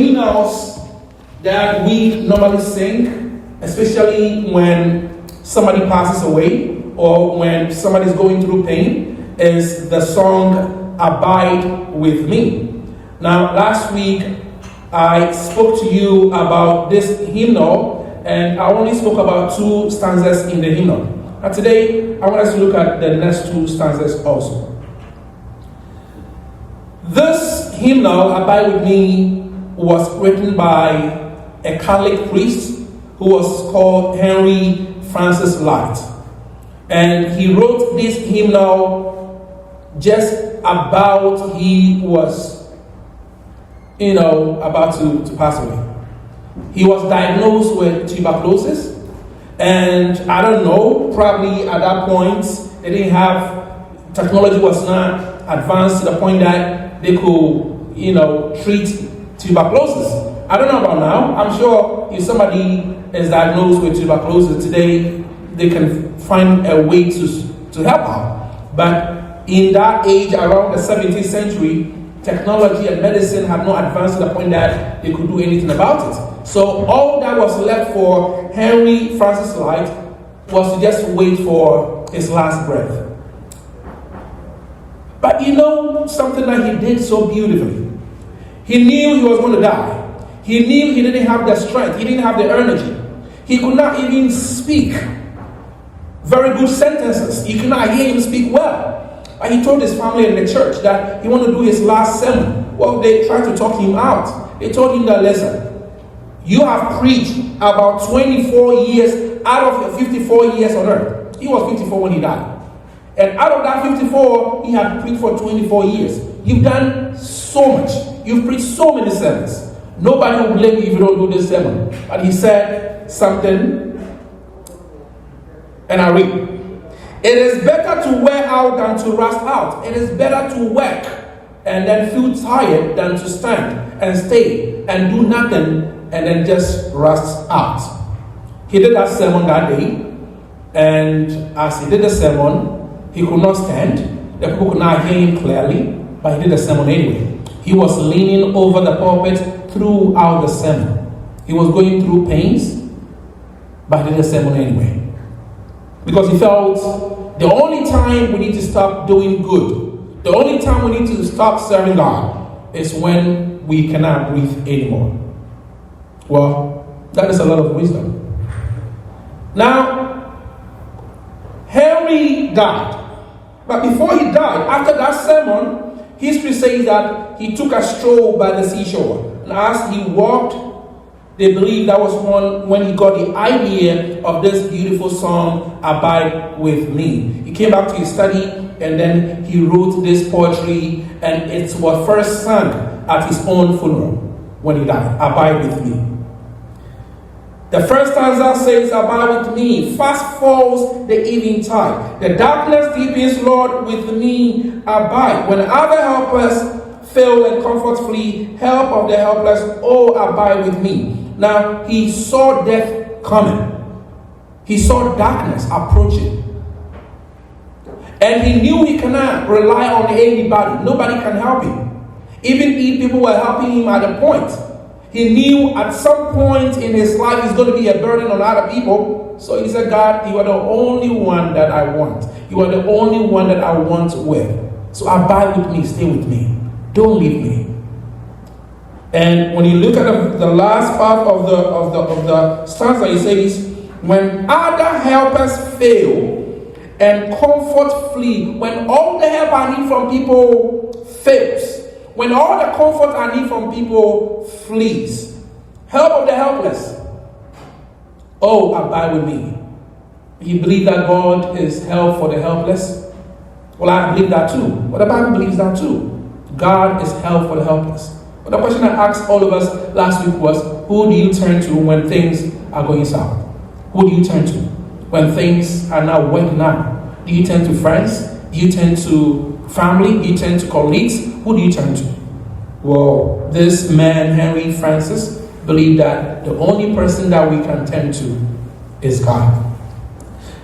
hymnals that we normally sing, especially when somebody passes away or when somebody's going through pain, is the song Abide With Me. Now, last week, I spoke to you about this hymnal, and I only spoke about 2 stanzas in the hymnal. Now today, I want us to look at the next 2 stanzas also. This hymnal, Abide With Me, was written by a Catholic priest who was called Henry Francis Light. And he wrote this hymnal just about he was, about to pass away. He was diagnosed with tuberculosis, and I don't know, probably at that point, they didn't have, technology was not advanced to the point that they could, treat tuberculosis. I don't know about now. I'm sure if somebody is diagnosed with tuberculosis today, they can find a way to help out. But in that age, around the 17th century, technology and medicine had not advanced to the point that they could do anything about it. So all that was left for Henry Francis Light was to just wait for his last breath. But something that he did so beautifully. He knew he was going to die. He knew he didn't have the strength. He didn't have the energy. He could not even speak very good sentences. You could not hear him speak well. And he told his family in the church that he wanted to do his last sermon. Well, they tried to talk him out. They told him that, listen, you have preached about 24 years out of your 54 years on earth. He was 54 when he died. And out of that 54, he had preached for 24 years. You've done so much. You've preached so many sermons. Nobody will blame you if you don't do this sermon. But he said something, and I read. It is better to wear out than to rust out. It is better to work and then feel tired than to stand and stay and do nothing and then just rust out. He did that sermon that day, and as he did the sermon, he could not stand. The people could not hear him clearly, but he did the sermon anyway. He was leaning over the pulpit throughout the sermon. He was going through pains, but he did the sermon anyway. Because he felt the only time we need to stop doing good, the only time we need to stop serving God, is when we cannot breathe anymore. Well, that is a lot of wisdom. Now, Henry died. But before he died, after that sermon, history says that he took a stroll by the seashore. And as he walked, they believe that was when he got the idea of this beautiful song, Abide With Me. He came back to his study, and then he wrote this poetry, and it was first sung at his own funeral when he died, Abide With Me. The first stanza says, Abide with me, fast falls the eventide. The darkness deepens, Lord, with me abide. When other helpers fail and comfort flee, help of the helpless, oh, abide with me. Now, he saw death coming. He saw darkness approaching. And he knew he cannot rely on anybody. Nobody can help him. Even if people were helping him at a point, he knew at some point in his life he's going to be a burden on other people. So he said, God, you are the only one that I want. You are the only one that I want with. So abide with me, stay with me. Don't leave me. And when you look at the last part of the stanza, he says, when other helpers fail and comfort flee, when all the help I need from people fails, when all the comfort I need from people flees, help of the helpless, oh, abide with me. You believe that God is help for the helpless? Well, I believe that too. But the Bible believes that too. God is help for the helpless. But the question I asked all of us last week was, who do you turn to when things are going south? Who do you turn to when things are not working out? Do you turn to friends? Do you turn to family? Do you turn to colleagues? Who do you turn to? Well, this man, Henry Francis, believed that the only person that we can turn to is God.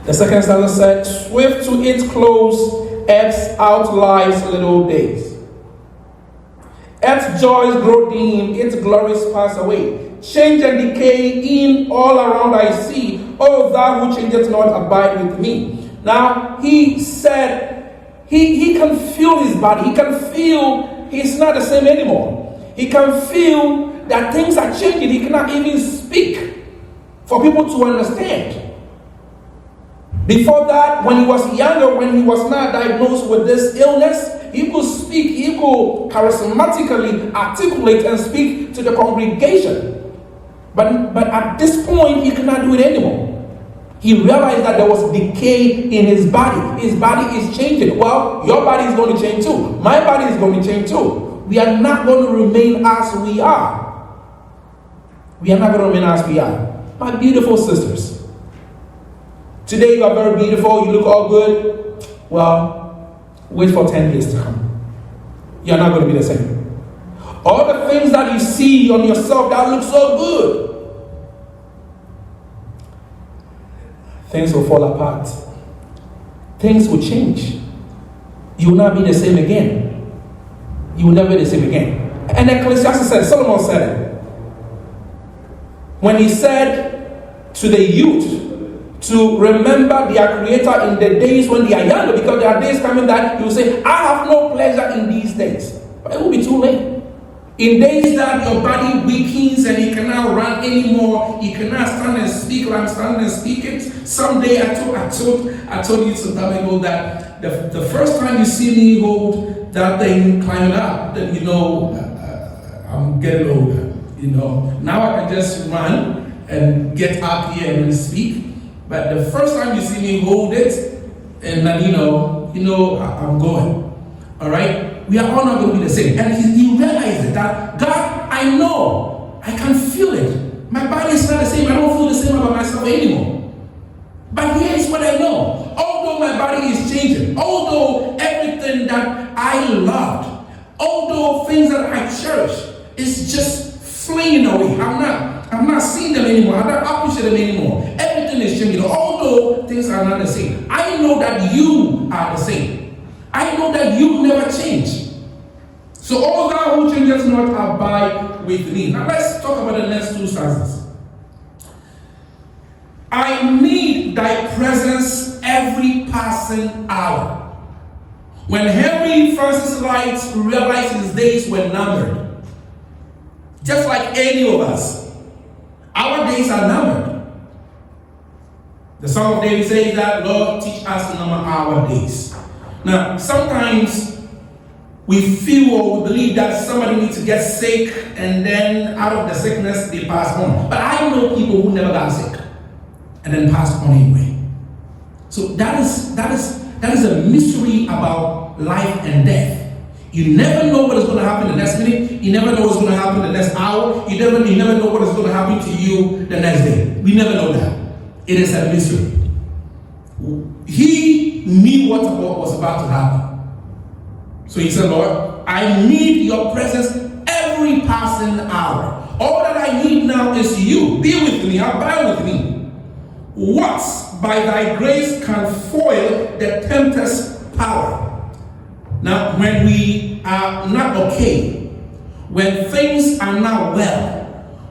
The second stanza said, swift to its close, ebbs out life's little days. Earth's joys grow dim, its glories pass away. Change and decay in all around I see. O thou who changest not, abide with me. Now, he said, he can feel his body. He can feel he's not the same anymore. He can feel that things are changing. He cannot even speak for people to understand. Before that, when he was younger, when he was not diagnosed with this illness, he could speak, he could charismatically articulate and speak to the congregation. But at this point, he cannot do it anymore. He realized that there was decay in his body. His body is changing. Well, your body is going to change too. My body is going to change too. We are not going to remain as we are. We are not going to remain as we are. My beautiful sisters, today you are very beautiful. You look all good. Well, wait for 10 years to come. You're not going to be the same. All the things that you see on yourself that look so good, things will fall apart. Things will change. You will not be the same again. You will never be the same again. And Ecclesiastes said, Solomon said it, when he said to the youth to remember their Creator in the days when they are younger, because there are days coming that you will say, I have no pleasure in these days. But it will be too late. In days that your body weakens and you cannot run anymore, you cannot stand and speak like I'm standing and speaking. Someday I told you some time ago that the first time you see me hold that thing climbing up, then you know I'm getting older. You know, now I can just run and get up here and speak. But the first time you see me hold it, and then you know I'm going. All right. We are all not going to be the same. And he realized that God, I know, I can feel it. My body is not the same. I don't feel the same about myself anymore. But here's what I know. Although my body is changing, although everything that I loved, although things that I cherish is just fleeing away. I'm not seeing them anymore. I'm not appreciating them anymore. Everything is changing. Although things are not the same. I know that you are the same. I know that you never change. So all thou who changes not, abide with me. Now let's talk about the next two stanzas. I need thy presence every passing hour. When Henry Francis Wright realized his days were numbered, just like any of us, our days are numbered. The Song of David says that, Lord, teach us to number our days. Now, sometimes we feel or we believe that somebody needs to get sick and then out of the sickness they pass on. But I know people who never got sick and then passed on anyway. So that is a mystery about life and death. You never know what is going to happen the next minute. You never know what's going to happen the next hour. You never know what is going to happen to you the next day. We never know that. It is a mystery. He knew what was about to happen. So he said, Lord, I need your presence every passing hour. All that I need now is you. Be with me, abide with me. What by thy grace can foil the tempter's power? Now, when we are not okay, when things are not well,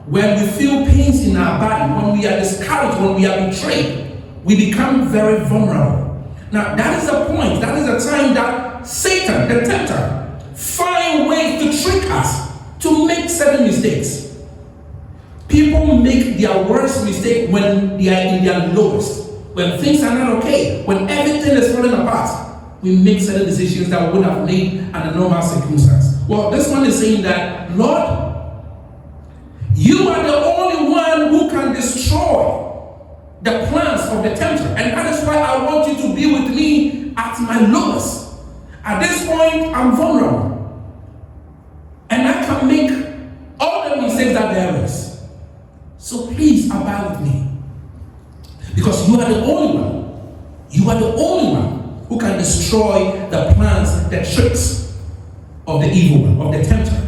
when we feel pains in our body, when we are discouraged, when we are betrayed, we become very vulnerable. Now, that is the point. That is the time that Satan, the tempter, finds ways to trick us to make certain mistakes. People make their worst mistake when they are in their lowest. When things are not okay, when everything is falling apart, we make certain decisions that we would have made under normal circumstances. Well, this one is saying that, Lord, you are the only one who can destroy the plans of the tempter. And that is why I want you to be with me at my lowest. At this point, I'm vulnerable. And I can make all the mistakes that there is. So please abide with me. Because you are the only one. You are the only one who can destroy the plans, the tricks of the evil one, of the tempter.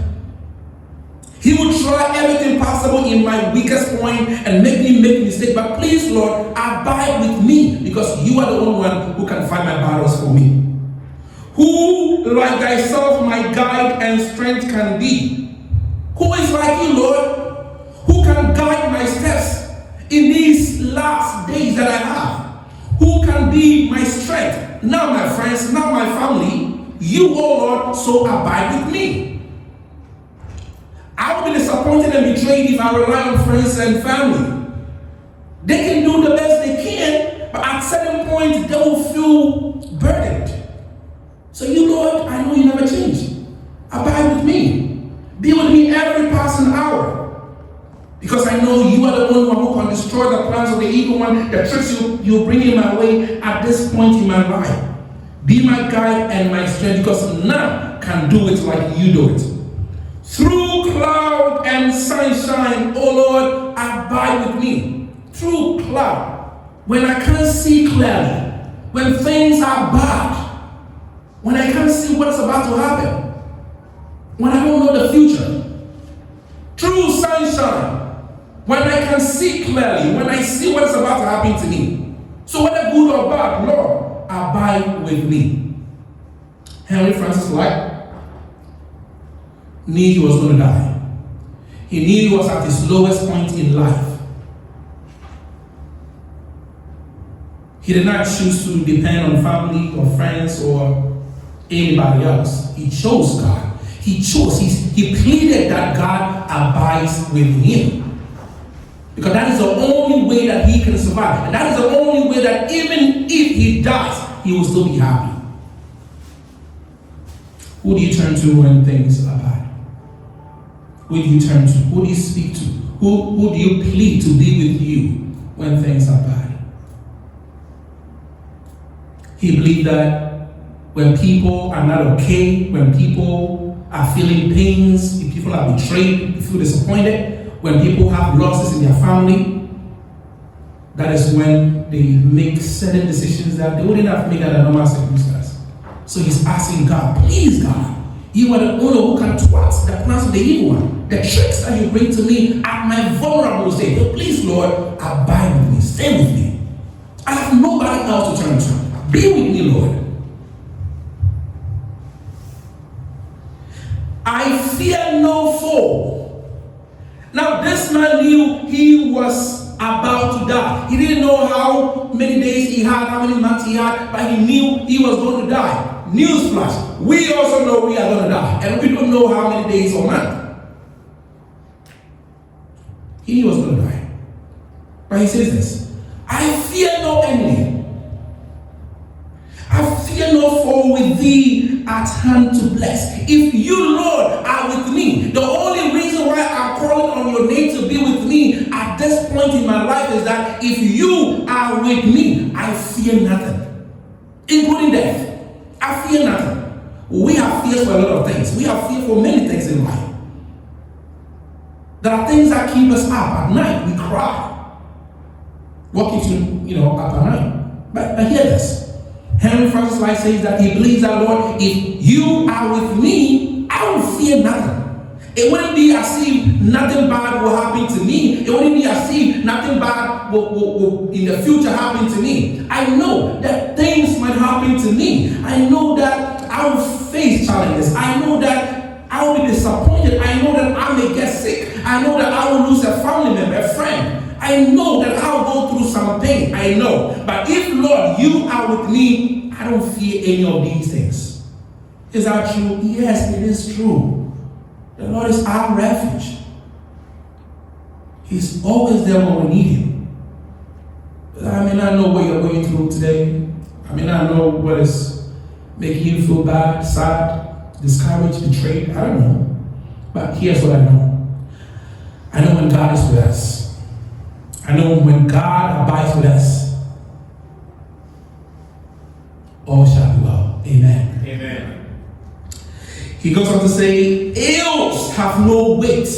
He will try everything possible in my weakest point and make me make mistakes. But please, Lord, abide with me, because you are the only one who can fight my battles for me. Who like thyself my guide and strength can be? Who is like you, Lord? Who can guide my steps in these last days that I have? Who can be my strength? Now my friends, now my family, you, O Lord, so abide with me. I will be disappointed and betrayed if I rely on friends and family. They can do the best they can, but at certain point they will feel burdened. So you, Lord, I know you never change. Abide with me. Be with me every passing hour. Because I know you are the one who can destroy the plans of the evil one, the tricks you bring in my way at this point in my life. Be my guide and my strength, because none can do it like you do it. Through cloud and sunshine, O Lord, abide with me. Through cloud, when I can't see clearly, when things are bad, when I can't see what's about to happen, when I don't know the future. Through sunshine, when I can see clearly, when I see what's about to happen to me. So whether good or bad, Lord, abide with me. Henry Francis Light knew he was going to die. He knew he was at his lowest point in life. He did not choose to depend on family or friends or anybody else. He chose God. He pleaded that God abides with him. Because that is the only way that he can survive. And that is the only way that even if he dies, he will still be happy. Who do you turn to when things are bad? Who do you turn to? Who do you speak to? Who do you plead to be with you when things are bad? He believed that when people are not okay, when people are feeling pains, if people are betrayed, if feel disappointed, when people have losses in their family, that is when they make certain decisions that they wouldn't have made under normal circumstances. So he's asking God, please God, you are the owner who can thwart the plans of the evil one, the tricks that you bring to me at my vulnerable state. But please, Lord, abide with me, stay with me. I have nobody else to turn to. Be with me, Lord. I fear no foe. Now this man knew he was about to die. He didn't know how many days he had, how many months he had, but he knew he was going to die. Newsflash, we also know we are going to die, and we don't know how many days or months. He knew he was going to die. But he says this, I fear no enemy. I fear no foe, with thee at hand to bless. If you, Lord, are with me, the only reason why I'm calling on your name to be with me at this point in my life is that if you are with me, I fear nothing, including death. I fear nothing. We have fears for a lot of things. We have fear for many things in life. There are things that keep us up at night. We cry. What keeps you, up at night? But hear this. Henry Francis Light says that he believes that, Lord, if you are with me, I will fear nothing. It wouldn't be as if nothing bad will happen to me. It wouldn't be as if nothing bad will in the future happen to me. I know that things might happen to me. I know that I will face challenges. I know that I will be disappointed. I know that I may get sick. I know that I will lose a family member, a friend. I know that I'll go through some pain. I know. But if, Lord, you are with me, I don't fear any of these things. Is that true? Yes, it is true. The Lord is our refuge. He's always there when we need him. I may not know what you're going through today. I may not know what is making you feel bad, sad, discouraged, betrayed. I don't know. But here's what I know. I know when God is with us. I know when God abides with us, all shall be well. Amen. Amen. He goes on to say, ills have no weight.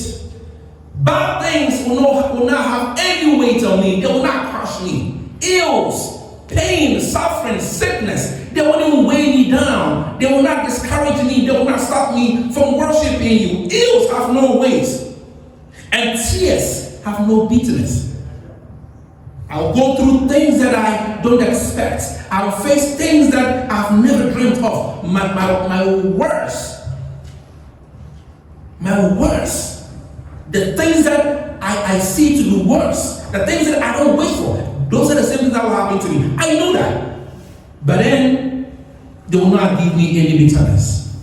Bad things will not have any weight on me. They will not crush me. Ills, pain, suffering, sickness, they won't even weigh me down. They will not discourage me. They will not stop me from worshiping you. Ills have no weight. And tears have no bitterness. I'll go through things that I don't expect. I'll face things that I've never dreamed of. My worst, the things that I see to be worse, the things that I don't wish for, those are the same things that will happen to me. I know that. But then, they will not give me any bitterness.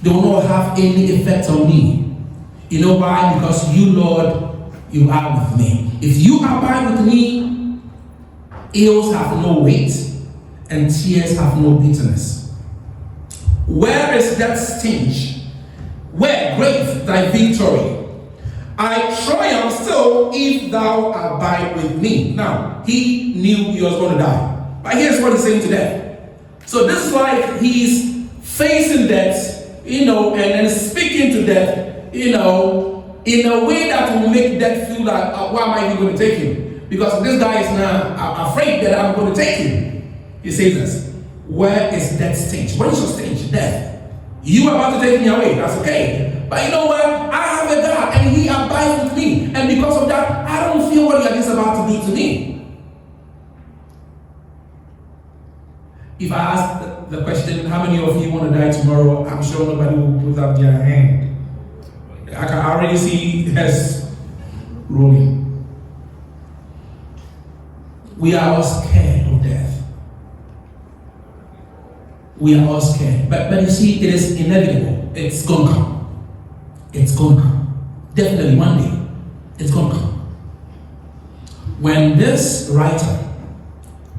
They will not have any effect on me. You know why? Because you, Lord, you are with me. If you abide with me, ills have no weight, and tears have no bitterness. Where is that stench? Where, grave, thy victory? I triumph still if thou abide with me. Now, he knew he was going to die. But here's what he's saying to them. So this is like he's facing death, and speaking to death, in a way that will make death feel like, why am I even going to take him? Because this guy is now afraid that I'm going to take him. He says this. Where is that stench? What is your stench? Death. You are about to take me away. That's okay. But you know what? I have a God and he abides with me. And because of that, I don't feel what he is about to do to me. If I ask the question, how many of you want to die tomorrow? I'm sure nobody will put up their hand. I can already see heads rolling. We are all scared of death. We are all scared. But you see, it is inevitable. It's going to come. It's going to come. Definitely one day, it's going to come. When this writer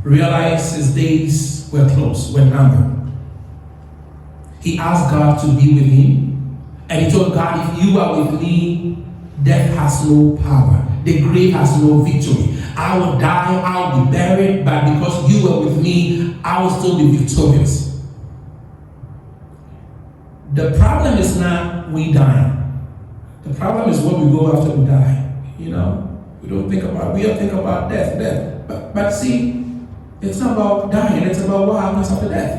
realized his days were close, were numbered, he asked God to be with him. And he told God, if you are with me, death has no power. The grave has no victory. I will die, I will be buried, but because you were with me, I will still be victorious. The problem is not we dying. The problem is what we go after we die. We don't think about, we don't think about death. But see, it's not about dying, it's about what happens after death.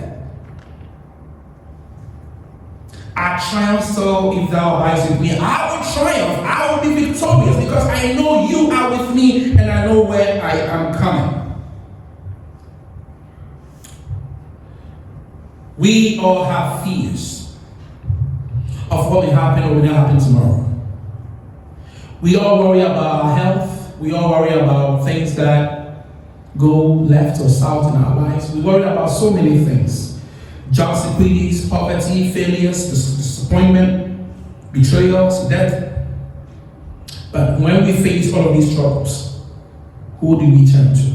I triumph so if thou abidest with me. I will triumph. I will be victorious because I know you are with me and I know where I am coming. We all have fears of what will happen or will not happen tomorrow. We all worry about our health. We all worry about things that go left or south in our lives. We worry about so many things. Job securities, poverty, failures, disappointment, betrayals, death. But when we face all of these troubles, who do we turn to?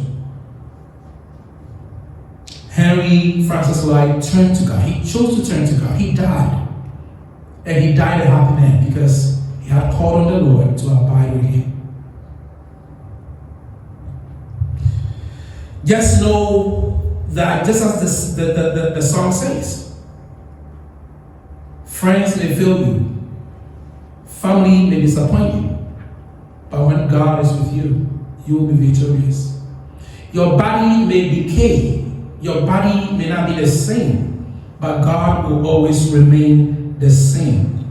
Henry Francis Lloyd turned to God. He chose to turn to God. He died. And he died a happy man because he had called on the Lord to abide with him. Just know that just as the song says, friends may fail you, family may disappoint you, but when God is with you, you will be victorious. Your body may decay, your body may not be the same, but God will always remain the same.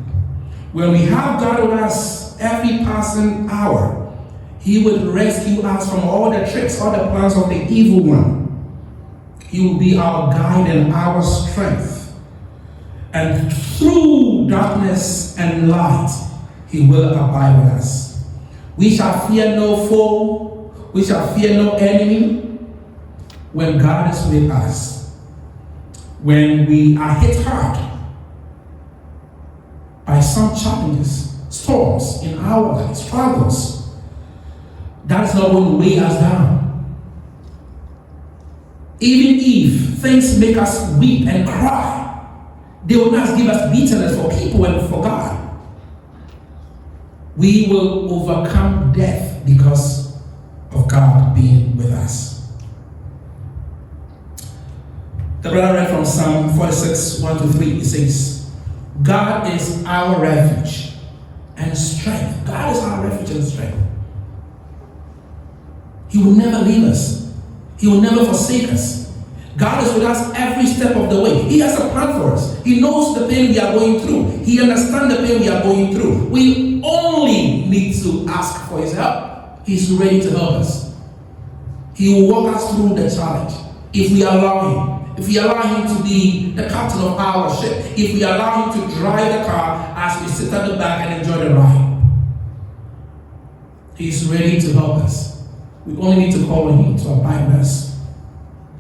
When we have God with us every passing hour, he will rescue us from all the tricks, all the plans of the evil one. He will be our guide and our strength. And through darkness and light, he will abide with us. We shall fear no foe. We shall fear no enemy when God is with us. When we are hit hard by some challenges, storms in our lives, struggles, that's not going to weigh us down. Even if things make us weep and cry, they will not give us bitterness for people and for God. We will overcome death because of God being with us. The brother read from Psalm 46, 1-3. It says, God is our refuge and strength. God is our refuge and strength. He will never leave us. He will never forsake us. God is with us every step of the way. He has a plan for us. He knows the pain we are going through. He understands the pain we are going through. We only need to ask for his help. He's ready to help us. He will walk us through the challenge if we allow him. If we allow him to be the captain of our ship. If we allow him to drive the car as we sit at the back and enjoy the ride. He's ready to help us. We only need to call on him to abide with us.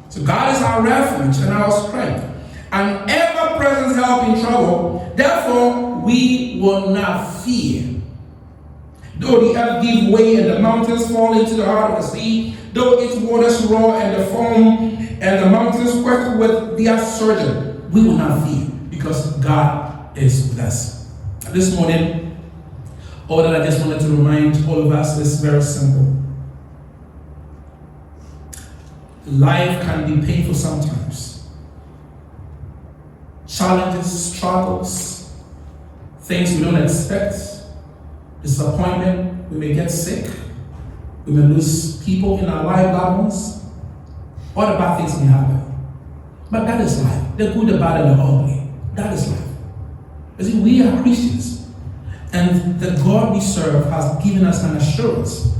So God is our refuge and our strength, an ever-present help in trouble. Therefore, we will not fear. Though the earth give way and the mountains fall into the heart of the sea, though its waters roar and the foam and the mountains quake with their surging, we will not fear, because God is with us. This morning, all that I just wanted to remind all of us is very simple. Life can be painful sometimes. Challenges, struggles, things we don't expect, disappointment, we may get sick, we may lose people in our life, loved ones. All the bad things may happen. But that is life. The good, the bad, and the ugly. That is life. You see, we are Christians. And the God we serve has given us an assurance.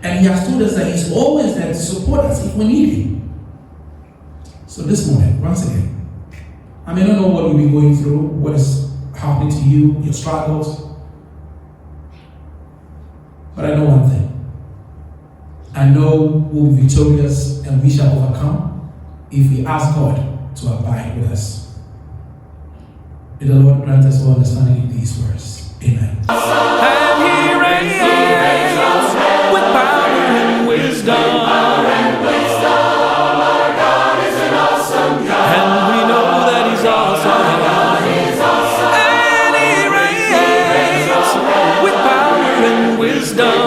And he has told us that he's always there to support us if we need him. So this morning, once again, I may not know what you'll be going through, what is happening to you, your struggles. But I know one thing. I know we'll be victorious and we shall overcome if we ask God to abide with us. May the Lord grant us all understanding in these words. Amen. And he reigns with power and wisdom. Our God is an awesome God. And we know that he's awesome. And he reigns with power and wisdom.